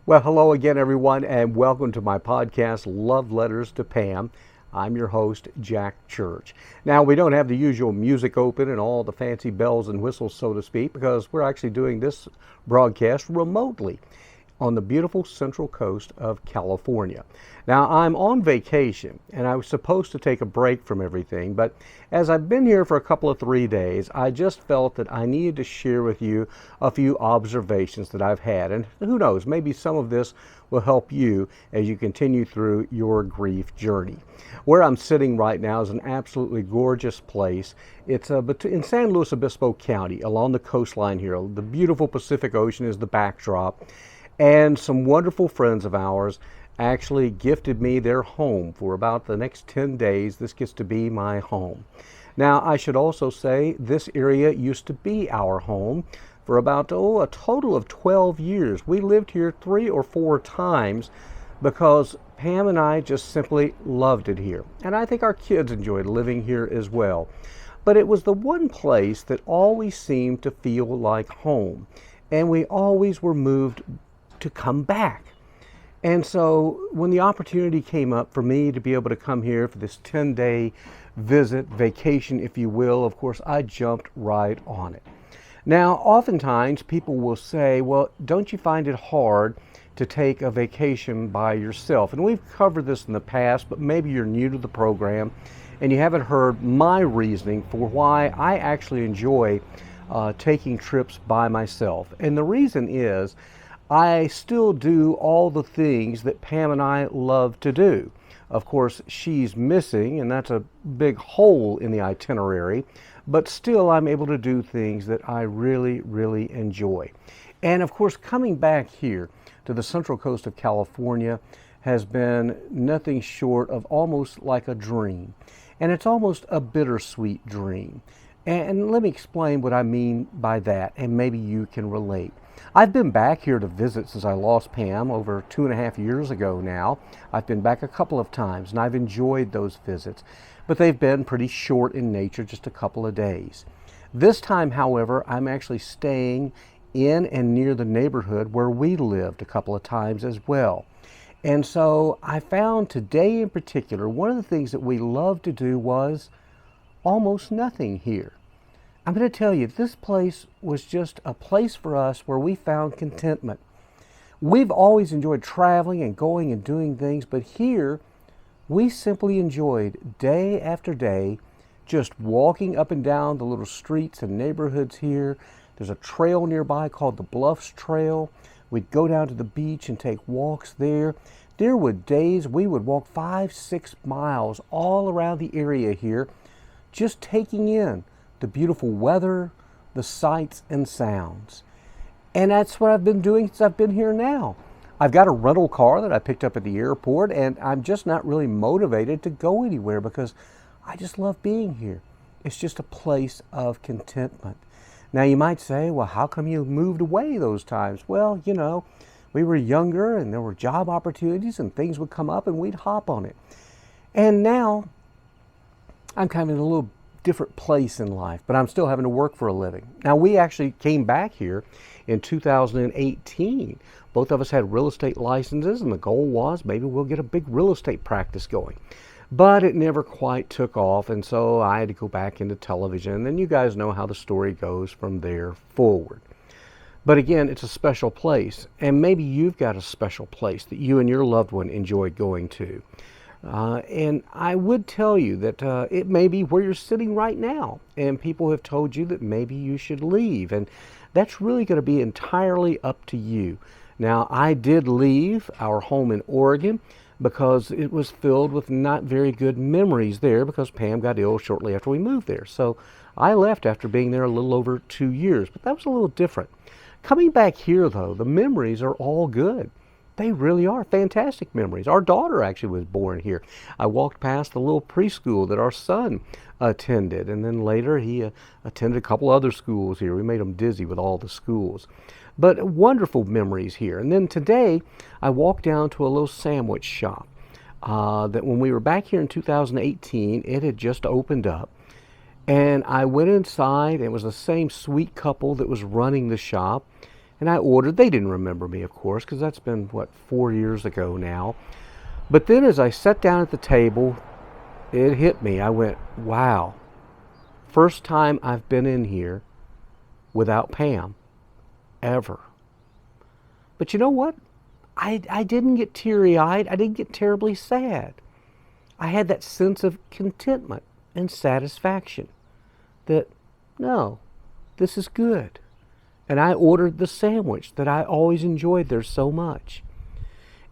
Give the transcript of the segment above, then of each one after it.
Well, hello again, everyone, and welcome to my podcast, Love Letters to Pam. I'm your host, Jack Church. Now, we don't have the usual music open and all the fancy bells and whistles, so to speak, because we're actually doing this broadcast remotely on the beautiful central coast of California. Now, I'm on vacation and I was supposed to take a break from everything, but as I've been here for a couple of 3 days, I just felt that I needed to share with you a few observations that I've had. And who knows, maybe some of this will help you as you continue through your grief journey. Where I'm sitting right now is an absolutely gorgeous place. It's in San Luis Obispo County along the coastline here. The beautiful Pacific Ocean is the backdrop. And some wonderful friends of ours actually gifted me their home for about the next 10 days. This gets to be my home. Now, I should also say this area used to be our home for about, a total of 12 years. We lived here 3 or 4 times because Pam and I just simply loved it here. And I think our kids enjoyed living here as well. But it was the one place that always seemed to feel like home. And we always were moved to come back. And so when the opportunity came up for me to be able to come here for this 10-day visit, vacation, if you will, of course, I jumped right on it. Now, oftentimes people will say, well, don't you find it hard to take a vacation by yourself? And we've covered this in the past, but maybe you're new to the program and you haven't heard my reasoning for why I actually enjoy taking trips by myself. And the reason is, I still do all the things that Pam and I love to do. Of course, she's missing, and that's a big hole in the itinerary, but still I'm able to do things that I really, really enjoy. And of course, coming back here to the central coast of California has been nothing short of almost like a dream. And it's almost a bittersweet dream. And let me explain what I mean by that, and maybe you can relate. I've been back here to visit since I lost Pam over 2.5 years ago now. I've been back a couple of times and I've enjoyed those visits, but they've been pretty short in nature, just a couple of days. This time, however, I'm actually staying in and near the neighborhood where we lived a couple of times as well. And so I found today in particular, one of the things that we loved to do was almost nothing here. I'm going to tell you, this place was just a place for us where we found contentment. We've always enjoyed traveling and going and doing things, but here we simply enjoyed day after day just walking up and down the little streets and neighborhoods here. There's a trail nearby called the Bluffs Trail. We'd go down to the beach and take walks there. There were days we would walk 5-6 miles all around the area here, just taking in the beautiful weather, the sights and sounds. And that's what I've been doing since I've been here now. I've got a rental car that I picked up at the airport, and I'm just not really motivated to go anywhere because I just love being here. It's just a place of contentment. Now you might say, well, how come you moved away those times? Well, we were younger and there were job opportunities and things would come up and we'd hop on it. And now I'm kind of in a little different place in life, but I'm still having to work for a living. Now, we actually came back here in 2018. Both of us had real estate licenses, and the goal was maybe we'll get a big real estate practice going. But it never quite took off, and so I had to go back into television, and you guys know how the story goes from there forward. But again, it's a special place, and maybe you've got a special place that you and your loved one enjoy going to. And I would tell you that it may be where you're sitting right now, and people have told you that maybe you should leave, and that's really going to be entirely up to you. Now, I did leave our home in Oregon because it was filled with not very good memories there because Pam got ill shortly after we moved there. So I left after being there a little over 2 years, but that was a little different. Coming back here, though, the memories are all good. They really are fantastic memories. Our daughter actually was born here. I walked past the little preschool that our son attended, and then later he attended a couple other schools here. We made him dizzy with all the schools. But wonderful memories here. And then today, I walked down to a little sandwich shop that when we were back here in 2018, it had just opened up. And I went inside, and it was the same sweet couple that was running the shop. And I ordered. They didn't remember me, of course, because that's been, 4 years ago now. But then as I sat down at the table, it hit me. I went, wow, first time I've been in here without Pam, ever. But you know what? I didn't get teary-eyed. I didn't get terribly sad. I had that sense of contentment and satisfaction that, no, this is good. And I ordered the sandwich that I always enjoyed there so much.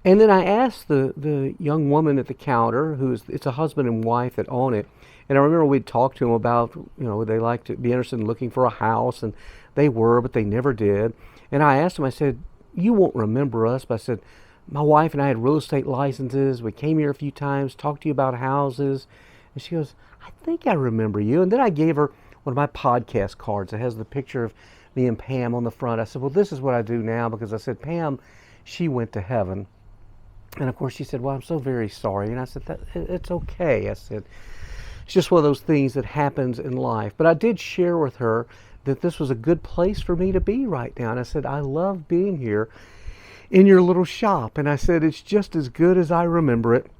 And then I asked the young woman at the counter, it's a husband and wife that own it. And I remember we'd talked to them about, they like to be interested in looking for a house, and they were, but they never did. And I asked them, I said, you won't remember us, but I said, my wife and I had real estate licenses. We came here a few times, talked to you about houses. And she goes, I think I remember you. And then I gave her one of my podcast cards that has the picture of me and Pam on the front. I said, well, this is what I do now, because I said, Pam, she went to heaven. And of course she said, well, I'm so very sorry. And I said, it's okay. I said, it's just one of those things that happens in life. But I did share with her that this was a good place for me to be right now. And I said, I love being here in your little shop. And I said, it's just as good as I remember it.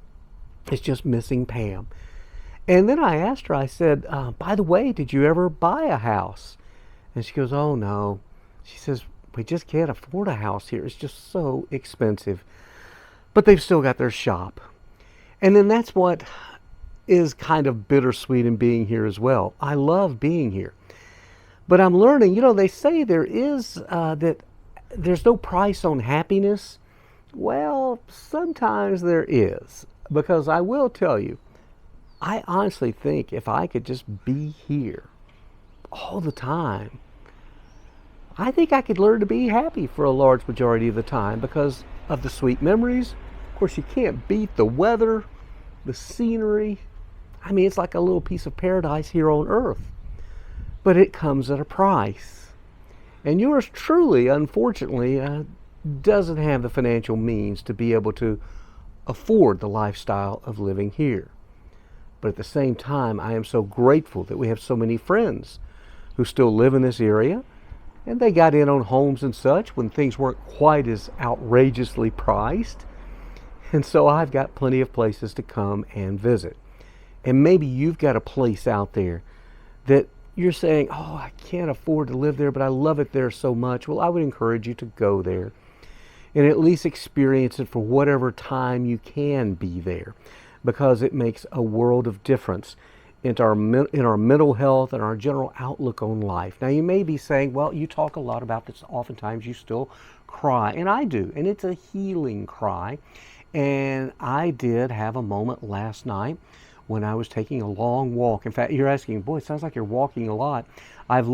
It's just missing Pam. And then I asked her, I said, by the way, did you ever buy a house? And she goes, oh no. She says, we just can't afford a house here. It's just so expensive. But they've still got their shop. And then that's what is kind of bittersweet in being here as well. I love being here. But I'm learning, they say that there's no price on happiness. Well, sometimes there is. Because I will tell you, I honestly think if I could just be here all the time, I think I could learn to be happy for a large majority of the time because of the sweet memories. Of course, you can't beat the weather, the scenery. I mean, it's like a little piece of paradise here on earth. But it comes at a price. And yours truly, unfortunately, doesn't have the financial means to be able to afford the lifestyle of living here. But at the same time, I am so grateful that we have so many friends who still live in this area, and they got in on homes and such when things weren't quite as outrageously priced. And so I've got plenty of places to come and visit. And maybe you've got a place out there that you're saying, oh, I can't afford to live there, but I love it there so much. Well, I would encourage you to go there and at least experience it for whatever time you can be there, because it makes a world of difference in our mental health and our general outlook on life. Now, you may be saying, well, you talk a lot about this. Oftentimes you still cry, and I do, and it's a healing cry. And I did have a moment last night when I was taking a long walk. In fact, you're asking, boy, it sounds like you're walking a lot. I've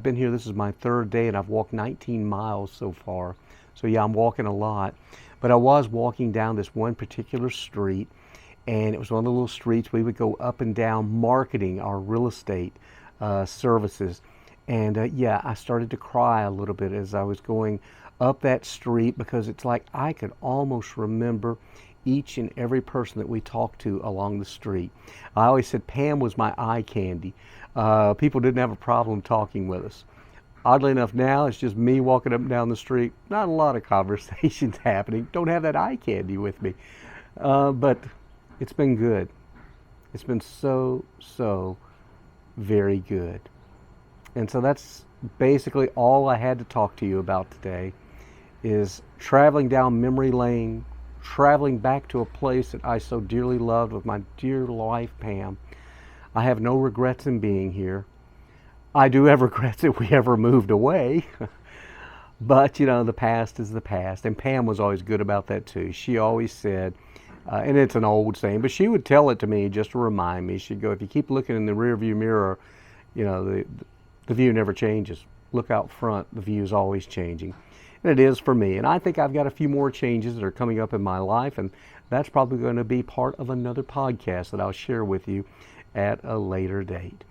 been here, this is my third day, and I've walked 19 miles so far. So yeah, I'm walking a lot. But I was walking down this one particular street, and it was one of the little streets we would go up and down marketing our real estate services. And yeah, I started to cry a little bit as I was going up that street, because it's like I could almost remember each and every person that we talked to along the street. I always said Pam was my eye candy. People didn't have a problem talking with us. Oddly enough, now it's just me walking up and down the street. Not a lot of conversations happening. Don't have that eye candy with me. But it's been good. It's been so very good. And so that's basically all I had to talk to you about today, is traveling down memory lane, traveling back to a place that I so dearly loved with my dear wife, Pam. I have no regrets in being here. I do have regrets that we ever moved away. But, the past is the past. And Pam was always good about that too. She always said, and it's an old saying, but she would tell it to me just to remind me. She'd go, if you keep looking in the rearview mirror, the view never changes. Look out front, the view is always changing. And it is for me. And I think I've got a few more changes that are coming up in my life, and that's probably going to be part of another podcast that I'll share with you at a later date.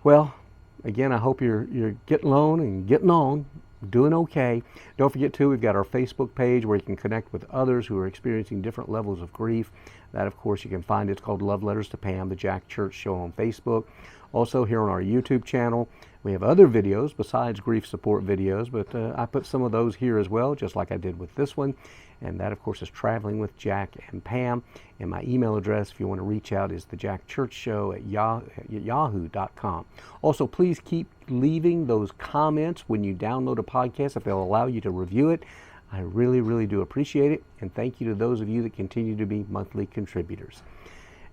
Well, again, I hope you're getting along and getting on, doing okay. Don't forget, too, we've got our Facebook page where you can connect with others who are experiencing different levels of grief. That, of course, you can find. It's called Love Letters to Pam, the Jack Church Show on Facebook. Also here on our YouTube channel, we have other videos besides grief support videos, but I put some of those here as well, just like I did with this one. And that, of course, is Traveling with Jack and Pam. And my email address, if you want to reach out, is thejackchurchshow@yahoo.com. Also, please keep leaving those comments when you download a podcast, if they'll allow you to review it. I really, really do appreciate it. And thank you to those of you that continue to be monthly contributors.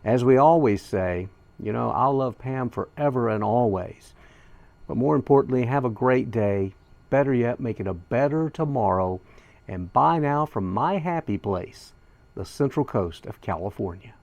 As we always say, I'll love Pam forever and always. But more importantly, have a great day. Better yet, make it a better tomorrow. And bye now from my happy place, the Central Coast of California.